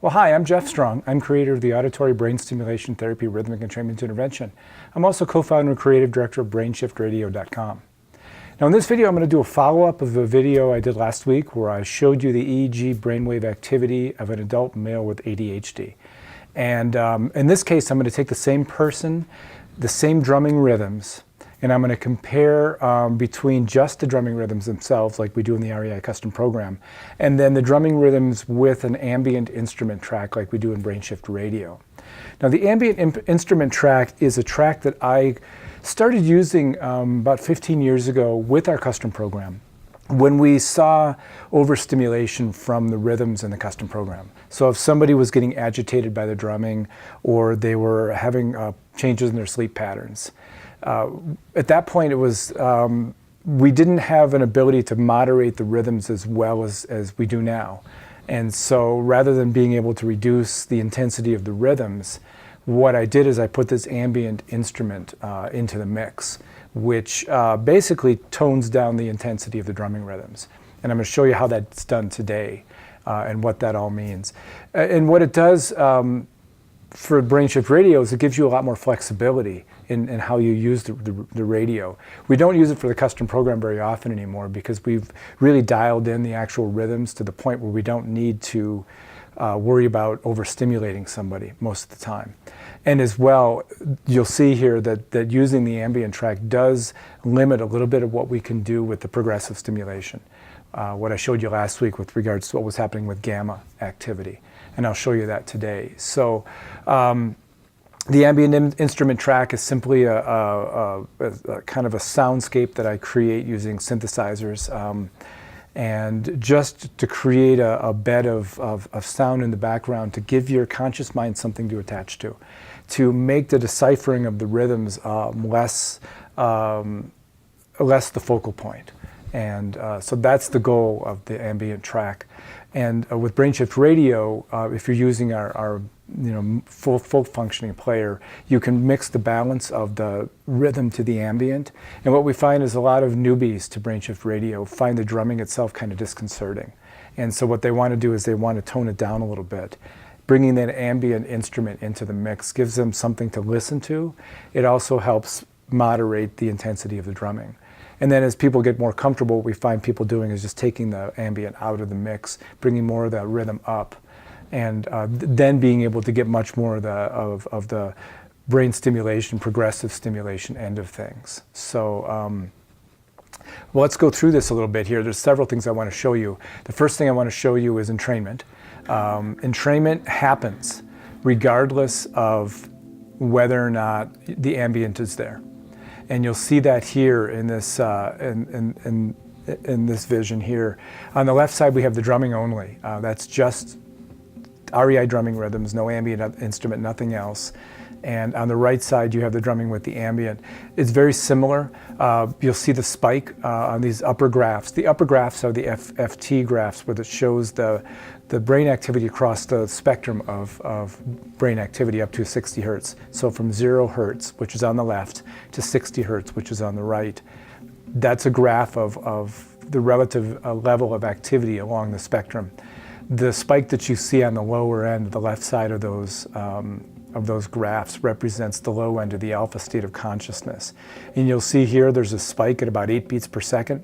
Well, hi, I'm Jeff Strong. I'm creator of the Auditory Brain Stimulation Therapy Rhythmic Entrainment Intervention. I'm also co-founder and creative director of BrainShiftRadio.com. Now in this video, I'm going to do a follow-up of a video I did last week where I showed you the EEG brainwave activity of an adult male with ADHD. And in this case, I'm going to take the same person, the same drumming rhythms, and I'm going to compare between just the drumming rhythms themselves, like we do in the REI custom program, and then the drumming rhythms with an ambient instrument track, like we do in Brain Shift Radio. Now, the ambient instrument track is a track that I started using about 15 years ago with our custom program, when we saw overstimulation from the rhythms in the custom program. So if somebody was getting agitated by the drumming, or they were having changes in their sleep patterns, at that point, it was we didn't have an ability to moderate the rhythms as well as we do now. And so rather than being able to reduce the intensity of the rhythms, what I did is I put this ambient instrument into the mix, which basically tones down the intensity of the drumming rhythms. And I'm going to show you how that's done today and what that all means. And what it does for Brain Shift Radio is it gives you a lot more flexibility in how you use the radio. We don't use it for the custom program very often anymore because we've really dialed in the actual rhythms to the point where we don't need to worry about overstimulating somebody most of the time. And as well, you'll see here that using the ambient track does limit a little bit of what we can do with the progressive stimulation. What I showed you last week with regards to what was happening with gamma activity. And I'll show you that today. So the ambient instrument track is simply a kind of a soundscape that I create using synthesizers, and just to create a bed of sound in the background to give your conscious mind something to attach to make the deciphering of the rhythms less the focal point. And so that's the goal of the ambient track. And with Brain Shift Radio, if you're using our full functioning player, you can mix the balance of the rhythm to the ambient. And what we find is a lot of newbies to Brain Shift Radio find the drumming itself kind of disconcerting. And so what they want to do is they want to tone it down a little bit. Bringing that ambient instrument into the mix gives them something to listen to. It also helps moderate the intensity of the drumming. And then as people get more comfortable, what we find people doing is just taking the ambient out of the mix, bringing more of that rhythm up, and then being able to get much more of the brain stimulation, progressive stimulation end of things. So well, let's go through this a little bit here. There's several things I want to show you. The first thing I want to show you is entrainment. Entrainment happens regardless of whether or not the ambient is there. And you'll see that here in this in this vision here. On the left side, we have the drumming only. That's just REI drumming rhythms, no ambient instrument, nothing else. And on the right side, you have the drumming with the ambient. It's very similar. You'll see the spike on these upper graphs. The upper graphs are the FT graphs, where it shows the brain activity across the spectrum of brain activity up to 60 hertz. So from 0 hertz, which is on the left, to 60 hertz, which is on the right. That's a graph of the relative level of activity along the spectrum. The spike that you see on the lower end, the left side of those graphs, represents the low end of the alpha state of consciousness. And you'll see here there's a spike at about 8 beats per second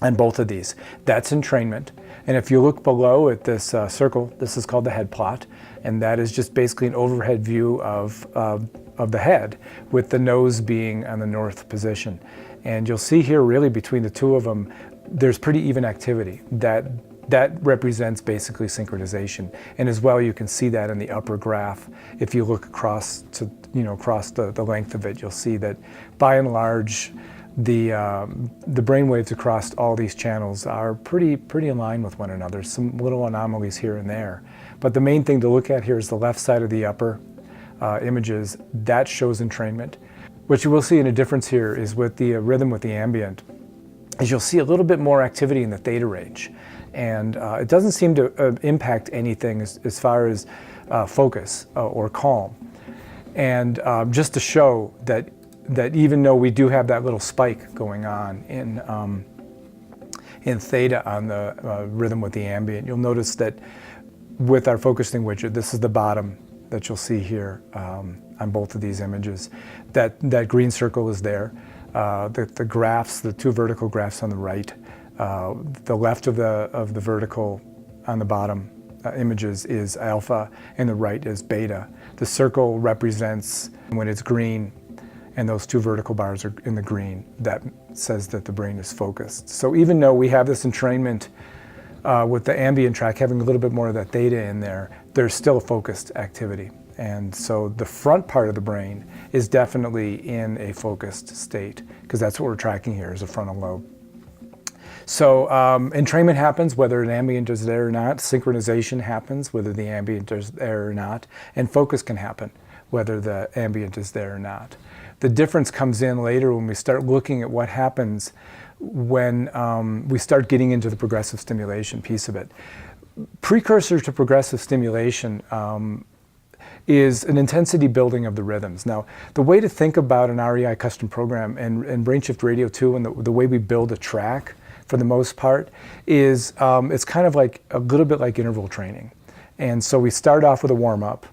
on both of these. That's entrainment. And if you look below at this circle, this is called the head plot, and that is just basically an overhead view of the head, with the nose being on the north position. And you'll see here, really between the two of them, there's pretty even activity. That represents basically synchronization. And as well, you can see that in the upper graph. If you look across to, across the length of it, you'll see that by and large, the brain waves across all these channels are pretty in line with one another. Some little anomalies here and there. But the main thing to look at here is the left side of the upper images. That shows entrainment. What you will see in a difference here is with the rhythm with the ambient, is you'll see a little bit more activity in the theta range. And it doesn't seem to impact anything as far as focus or calm. And just to show that even though we do have that little spike going on in theta on the rhythm with the ambient, you'll notice that with our focusing widget. This is the bottom that you'll see here on both of these images. That green circle is there. The graphs, the two vertical graphs on the right, the left of the vertical on the bottom images is alpha, and the right is beta. The circle represents when it's green, and those two vertical bars are in the green. That says that the brain is focused. So even though we have this entrainment with the ambient track having a little bit more of that theta in there, there's still a focused activity. And so the front part of the brain is definitely in a focused state, because that's what we're tracking here is the frontal lobe. So entrainment happens whether an ambient is there or not. Synchronization happens whether the ambient is there or not. And focus can happen whether the ambient is there or not. The difference comes in later when we start looking at what happens when we start getting into the progressive stimulation piece of it. Precursor to progressive stimulation is an intensity building of the rhythms. Now, the way to think about an REI custom program and BrainShift Radio 2 and the way we build a track, for the most part, is it's kind of like a little bit like interval training. And so we start off with a warm-up,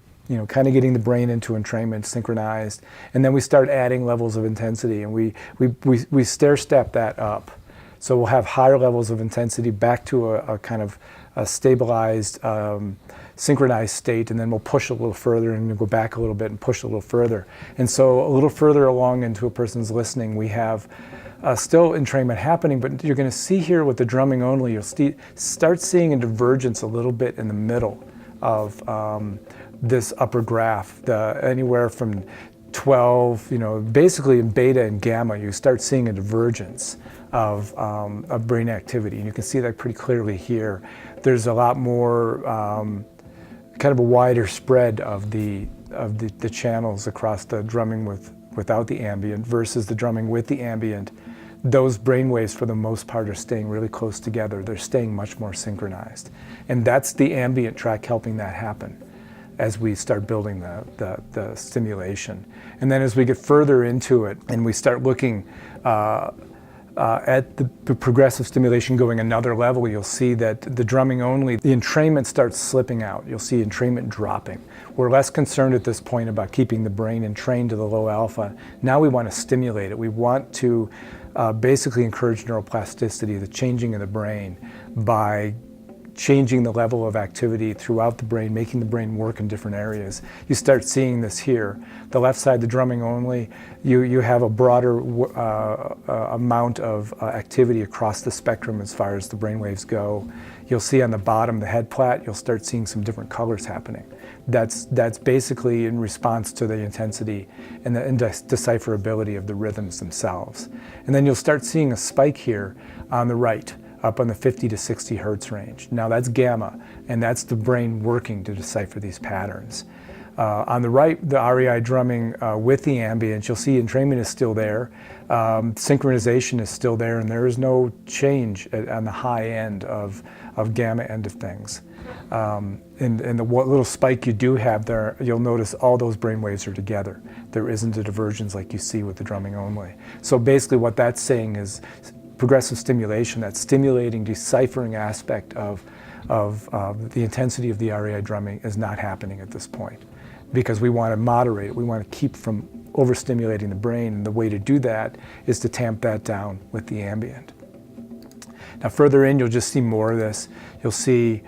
kind of getting the brain into entrainment, synchronized, and then we start adding levels of intensity, and we stair-step that up. So we'll have higher levels of intensity back to a kind of a stabilized, synchronized state, and then we'll push a little further and go back a little bit and push a little further. And so a little further along into a person's listening, we have still entrainment happening, but you're going to see here with the drumming only, you'll start seeing a divergence a little bit in the middle of this upper graph, anywhere from 12, basically in beta and gamma, you start seeing a divergence of brain activity. And you can see that pretty clearly here. There's a lot more, kind of a wider spread of the channels across the drumming without the ambient versus the drumming with the ambient. Those brain waves, for the most part, are staying really close together. They're staying much more synchronized. And that's the ambient track helping that happen as we start building the stimulation. And then as we get further into it and we start looking at the progressive stimulation going another level, you'll see that the drumming only, the entrainment starts slipping out. You'll see entrainment dropping. We're less concerned at this point about keeping the brain entrained to the low alpha. Now we want to stimulate it. We want to basically encourage neuroplasticity, the changing of the brain, by changing the level of activity throughout the brain, making the brain work in different areas. You start seeing this here. The left side, the drumming only, you have a broader amount of activity across the spectrum as far as the brain waves go. You'll see on the bottom, the head plat, you'll start seeing some different colors happening. That's basically in response to the intensity and the decipherability of the rhythms themselves. And then you'll start seeing a spike here on the right, up on the 50 to 60 hertz range. Now that's gamma, and that's the brain working to decipher these patterns. On the right, the REI drumming with the ambient, you'll see entrainment is still there, synchronization is still there, and there is no change on the high end of gamma end of things. And the little spike you do have there, you'll notice all those brain waves are together. There isn't a divergence like you see with the drumming only. So basically what that's saying is progressive stimulation, that stimulating, deciphering aspect of the intensity of the REI drumming is not happening at this point, because we want to moderate it. We want to keep from overstimulating the brain, and the way to do that is to tamp that down with the ambient. Now further in, you'll just see more of this. You'll see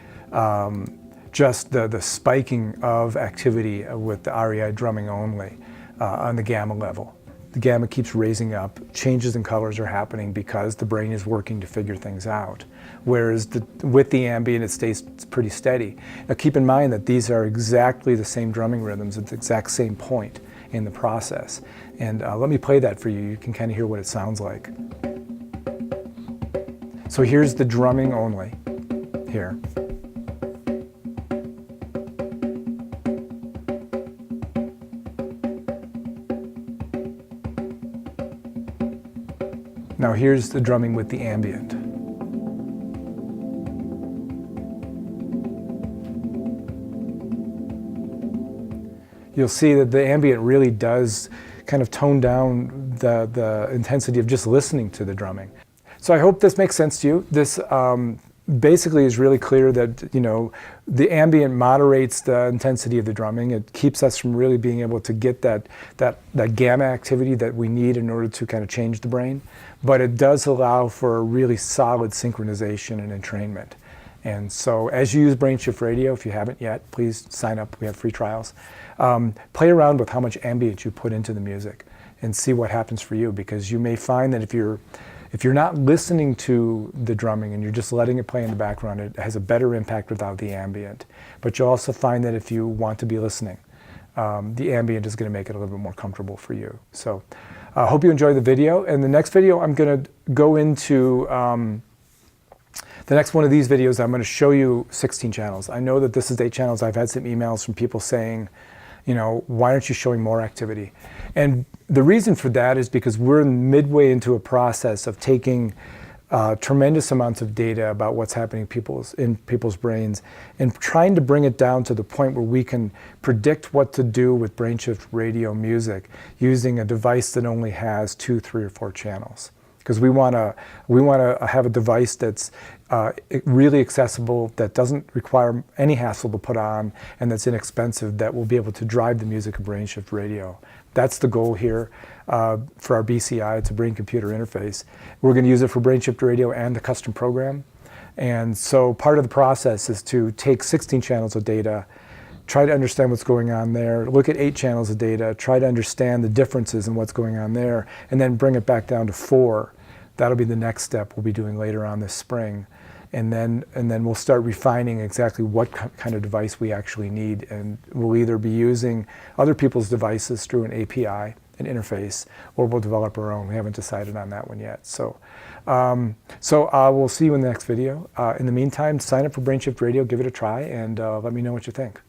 just the spiking of activity with the REI drumming only on the gamma level. The gamma keeps raising up, changes in colors are happening because the brain is working to figure things out. Whereas with the ambient, it stays pretty steady. Now keep in mind that these are exactly the same drumming rhythms at the exact same point in the process. And let me play that for you. You can kind of hear what it sounds like. So here's the drumming only here. Now here's the drumming with the ambient. You'll see that the ambient really does kind of tone down the intensity of just listening to the drumming. So I hope this makes sense to you. This basically is really clear that, you know, the ambient moderates the intensity of the drumming. It keeps us from really being able to get that gamma activity that we need in order to kind of change the brain. But it does allow for a really solid synchronization and entrainment. And so as you use BrainShift Radio, if you haven't yet, please sign up. We have free trials. Play around with how much ambient you put into the music and see what happens for you, because you may find that if you're not listening to the drumming and you're just letting it play in the background, it has a better impact without the ambient. But you'll also find that if you want to be listening, the ambient is going to make it a little bit more comfortable for you. So I hope you enjoy the video. In the next video, I'm going to go into the next one of these videos. I'm going to show you 16 channels. I know that this is 8 channels. I've had some emails from people saying, you know, why aren't you showing more activity? And the reason for that is because we're midway into a process of taking tremendous amounts of data about what's happening in people's brains and trying to bring it down to the point where we can predict what to do with BrainShift Radio music using a device that only has 2, 3, or 4 channels. Because we want to have a device that's really accessible, that doesn't require any hassle to put on, and that's inexpensive, that will be able to drive the music of BrainShift Radio. That's the goal here for our BCI. It's a brain-computer interface. We're going to use it for BrainShift Radio and the custom program. And so part of the process is to take 16 channels of data, try to understand what's going on there, look at 8 channels of data, try to understand the differences in what's going on there, and then bring it back down to 4. That'll be the next step we'll be doing later on this spring. And then we'll start refining exactly what kind of device we actually need. And we'll either be using other people's devices through an API, an interface, or we'll develop our own. We haven't decided on that one yet. So we'll see you in the next video. In the meantime, sign up for BrainShift Radio, give it a try, and let me know what you think.